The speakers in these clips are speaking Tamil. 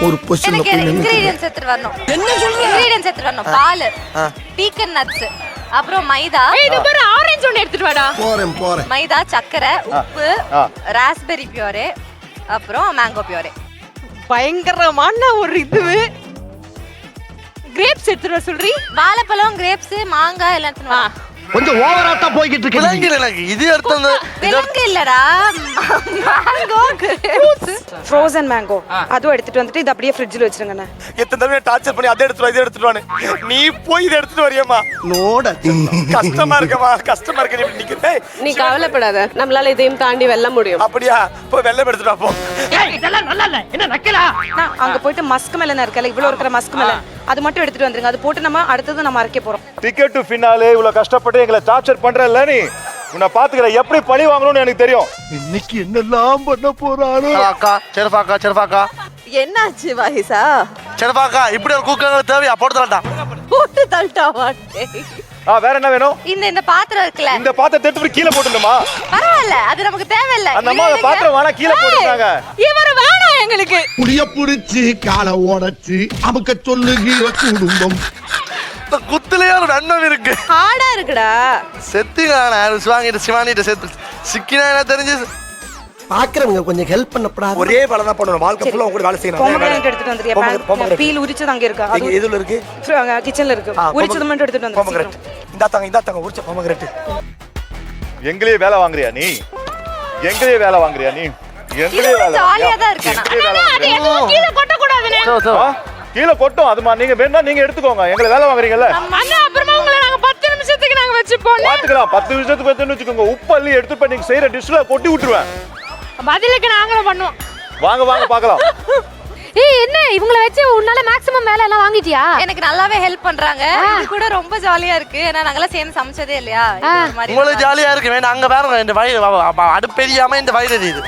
ஒரு பொசிஷன்ல எனக்கு போய் நின்னு இன்கிரிடியன்ட்ஸ் எடுத்துட்டு வரணும். என்ன சொல்ற? இன்கிரிடியன்ட்ஸ் எடுத்துட்டு வரணும். பால், பீக்கன் நட்ஸ், அப்புறம் மைதா. இது பாரு ஆரஞ்சு ஒன்னு எடுத்துட்டு வாடா. போறேன் மைதா, சக்கரை, உப்பு, ராஸ்பெரி பியூரே, அப்புறம் மேங்கோ பியூரே. பயங்கரமான ஒரு இதுவு. கிரேப்ஸ் எடுத்துட்டு வர சொல்றீ? வாழைப்பழம், கிரேப்ஸ், மாங்காய் எல்லாம் எடுத்துட்டு வா. கொஞ்சம் ஓவராட்டா போய்கிட்டு இருக்கு. விலங்கில எனக்கு இது எடுத்து விலங்கு இல்லடா, மேங்கோ, கிரேப்ஸ். ஃப்ரோசன் மேங்கோ அதுவும் எடுத்துட்டு வந்துட்டு இது அப்படியே ஃப்ரிட்ஜில் வச்சிருங்கண்ணே. எத்தனை தடவை டார்ச்சர் பண்ணி அதை எடுத்துட்டு வா, இதை எடுத்துட்டு வான்னு. நீ போய் இதை எடுத்துட்டு வரியாமா? நோட கஷ்டமா இருக்கமா, கஷ்டமா இருக்க. நீ நிக்கிறே. நீ கவலைப்படாத, நம்மளால இதையும் தாண்டி வெல்ல முடியும். அப்படியா? போய் வெள்ளம் எடுத்துட்டு வா போ. இதெல்லாம் நல்லா இல்ல. என்ன நக்கலா? அங்க போயிட்டு மஸ்க் மெலன் இருக்கல, இவ்வளவு இருக்கிற மஸ்க் மெலன் அது மட்டும் எடுத்துட்டு வந்துருங்க. அது போட்டு நம்ம அடுத்தது நம்ம அரைக்க போறோம். டிக்கெட் டு ஃபினாலே இவ்வளவு கஷ்டப்பட்டு எங்களை டார்ச்சர் பண்றல்ல நீ. உன்னை பாத்துக்கிற எப்படி பழி வாங்கணும்னு எனக்கு தெரியும். இன்னைக்கு என்னெல்லாம் பண்ண போறானோ. அக்கா, செருப்பாக்கா. என்னாச்சு வாஹிசா? செருப்பாக்கா, இப்படி ஒரு கூக்கங்கள் தேவையா? போட்டு தரட்டா. போட்டு தள்ளிட்டாவாட்டே. வேற என்ன வேணும்? இந்த பாத்திரம் இருக்குல்ல, இந்த பாத்திரத்தை எடுத்து போய் கீழே போட்டுமா? பரவாயில்ல, அது நமக்கு தேவையில்ல. அந்த அம்மா அந்த பாத்திரம் வேணா கீழே போட்டுட்டாங்க. இவரு வேணாம் எங்களுக்கு. புளிய புடிச்சு காலை உடைச்சு அமுக்க சொல்லுகிற குடும்பம். இந்த குத்துலயே ஒரு அண்ணன் இருக்கு. ஹார்டா இருக்குடா. செத்துக்கான சிவாங்கிட்ட செத்து சிக்கினா என்ன தெரிஞ்சு. பாக்குறவங்க கொஞ்சம் ஹெல்ப் பண்ணப்படாது. ஒரே வேலை தான் பண்ணணும். வாழ்க்கை ஃபுல்லா உங்க வேலை செய்யணும். பொமக்ரானேட் எடுத்துட்டு வந்துறியா? பீல் உரிச்சது அங்க இருக்கு. அது எதுல இருக்கு? கிச்சன்ல இருக்கு. உரிச்சது மட்டும் எடுத்துட்டு வந்து. பொமக்ரானேட். இந்த தாங்க உரிச்ச பொமக்ரானேட். எங்களையே வேலை வாங்குறியா நீ? எங்களையே வேலை வாங்குறியா நீ? எங்களையே வேலை. ஜாலியா தான் இருக்கேன். அது எதுவும் கீழ கொட்ட கூடாதுனே. கீழே கொட்டும். அதுமா நீங்க வேணா நீங்க எடுத்துக்கோங்க. எங்களை வேலை வாங்குறீங்கல்ல. அண்ணா அப்புறமா உங்களை நாங்க 10 நிமிஷத்துக்கு நாங்க வச்சுப்போம். பாத்துக்கலாம். 10 நிமிஷத்துக்கு வச்சுக்கோங்க. உப்பு அள்ளி எடுத்து போய் நீங்க செய்யற டிஷ்ல கொட்டி விட்டுருவேன். பதிலுக்கு நாங்களும் பண்ணுவோம். வாங்க பாக்கலாம். ஏய் என்ன இவங்கள வச்சு உன்னால மேக்ஸிமம் வேலை எல்லாம் வாங்கிட்டியா? எனக்கு நல்லாவே ஹெல்ப் பண்றாங்க. இது கூட ரொம்ப ஜாலியா இருக்கு. ஏன்னா நாங்கலாம் சேர்ந்து சமைச்சதே இல்லையா? உங்களுக்கு ஜாலியா இருக்கு. வேணா அங்க பாருங்க. இந்த வயிறு அடுப்பெரியாம இந்த வயிறு எரியுது.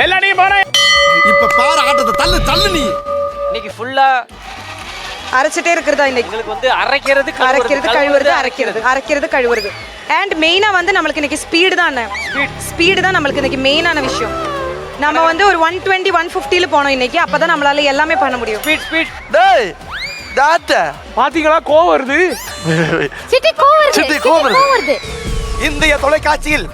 மெல்லடி போறே. இப்ப பாரு ஆட்டத்தை தள்ளு நீ. இன்னைக்கு ஃபுல்லா அரைச்சிட்டே இருக்கிறதா இன்னைக்கு? உங்களுக்கு வந்து அரைக்கிறது கழுவுறது. அண்ட் மெயினா வந்து நம்மளுக்கு இன்னைக்கு ஸ்பீடு தான். ஸ்பீடு தான் நம்மளுக்கு இன்னைக்கு மெயினான விஷயம். நம்ம வந்து ஒரு 120 150ல போனோம் இன்னைக்கு. அப்பதான் நம்மளால எல்லாமே பண்ண முடியும். ஸ்பீட். டேய் டாட்டா பாத்தீங்களா கோவம் வருது. சிட்டி கோவம் வருது. இந்திய தொலைக்காட்சியில்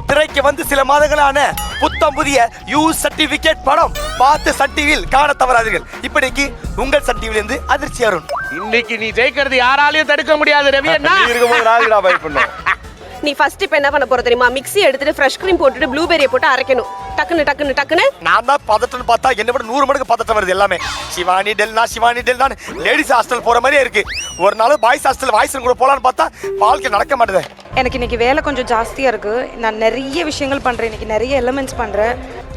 திரைக்கு வந்து சில மாதங்களான புத்தம் புதிய யூ சர்டிபிகேட் படம் பார்த்து சன் டிவியில் காண தவறாதீர்கள். இப்படிக்கு உங்கள் சன் டிவில இருந்து அதிர்ச்சி அருண். இன்னைக்கு நீ ஜெயிக்கிறது யாராலையும் தடுக்க முடியாது ரவி அண்ணா. நீ இருக்கும்போது நாளைக்கு நான் வெயிட் பண்ணேன். நீ ஃபர்ஸ்ட் இப்ப என்ன பண்ண போற தெரியுமா? மிக்ஸி எடுத்துட்டு ஃப்ரெஷ் கிரீம் போட்டுட்டு ப்ளூபெரியை போட்டு அரைக்கணும். டக்குன்னு நான் தான் பதட்டம்னு பார்த்தா என்ன விட 100 மடங்கு பதட்டம் வருது எல்லாமே. சிவானி டெல்னா லேடிஸ் ஹாஸ்டல் போற மாதிரியே இருக்கு. ஒரு நாள் பாய்ஸ் ஹாஸ்டல் வாய்ஸ் கூட போலான்னு பார்த்தா வாழ்க்கை நடக்க மாட்டேது. எனக்கு இன்னைக்கு வேலை கொஞ்சம் ஜாஸ்தியா இருக்கு. நான் நிறைய விஷயங்கள் பண்றேன். இன்னைக்கு நிறைய எலிமெண்ட்ஸ் பண்றேன்.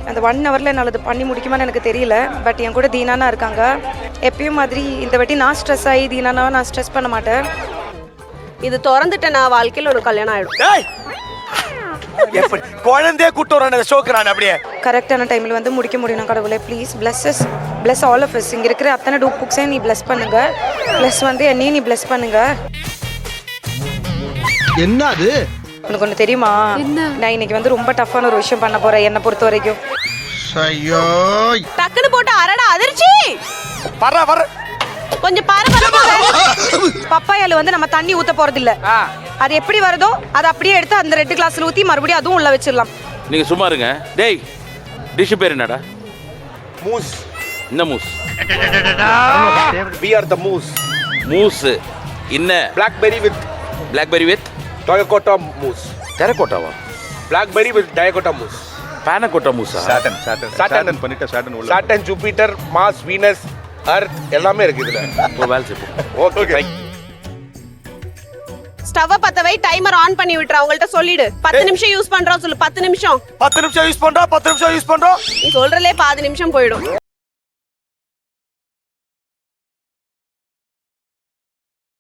அந்த 1 ஹவர்ல என்னால் அது பண்ணி முடிக்குமான்னு எனக்கு தெரியல. பட் என் கூட தீனானா இருக்காங்க. எப்பயும் மாதிரி இந்த வாட்டி நான் ஸ்ட்ரெஸ் ஆகி தீனானாவை நான் ஸ்ட்ரெஸ் பண்ண மாட்டேன். இது திறந்துட்ட நான் வாழ்க்கையில் ஒரு கல்யாணம் ஆயிடும். எப்படி குழந்தைய கூட்டு வர ஷோக்கு நான் அப்படியே கரெக்டான டைமில் வந்து முடிக்க முடியும். கடவுளே please bless all of us. இங்கே இருக்கிற அத்தனை டூப் புக்ஸையும் நீ பிளஸ் பண்ணுங்க. ப்ளஸ் வந்து என்னையும் நீ பிளஸ் பண்ணுங்க. என்னது உனக்கு ஒன்று தெரியுமா? நான் இன்னைக்கு வந்து ரொம்ப டஃப்பான ஒரு விஷயம் பண்ண போறேன் என்னை பொறுத்த வரைக்கும். ஐயோ டக்குன்னு போட்டு அரடா அதிர்ச்சி. வர கொஞ்சம் பாரு. பப்பாயால வந்து நம்ம தண்ணி ஊத்த போறது இல்ல. அது எப்படி வருதோ அதை அப்படியே எடுத்து அந்த ரெட் கிளாஸ்ல ஊத்தி மறுபடியும் அதுவும் உள்ள வச்சிடலாம். நீங்க சும்மா இருங்க. டேய் டிஷ் பேர் என்னடா? மூஸ். என்ன mousse? We are the moose. Mousse என்ன? Blackberry with Toyota moose. டெரகோட்டாவா? Blackberry with Toyota moose. Panna cotta மூஸா? Saturn பண்ணிட்ட Saturn, Jupiter, Mars, Venus, Earth எல்லாமே இருக்கு இதுல. வேலை செய்வோம். ஓகே. ஸ்டவ் பத்த வை, டைமர் ஆன் பண்ணி விட்டுற. அவங்கள்ட்ட சொல்லிடு 10 நிமிஷம் யூஸ் பண்றோம் சொல்லு. 10 நிமிஷம் யூஸ் பண்றோம். நீ சொல்றலே பாதி நிமிஷம் போயிடும்.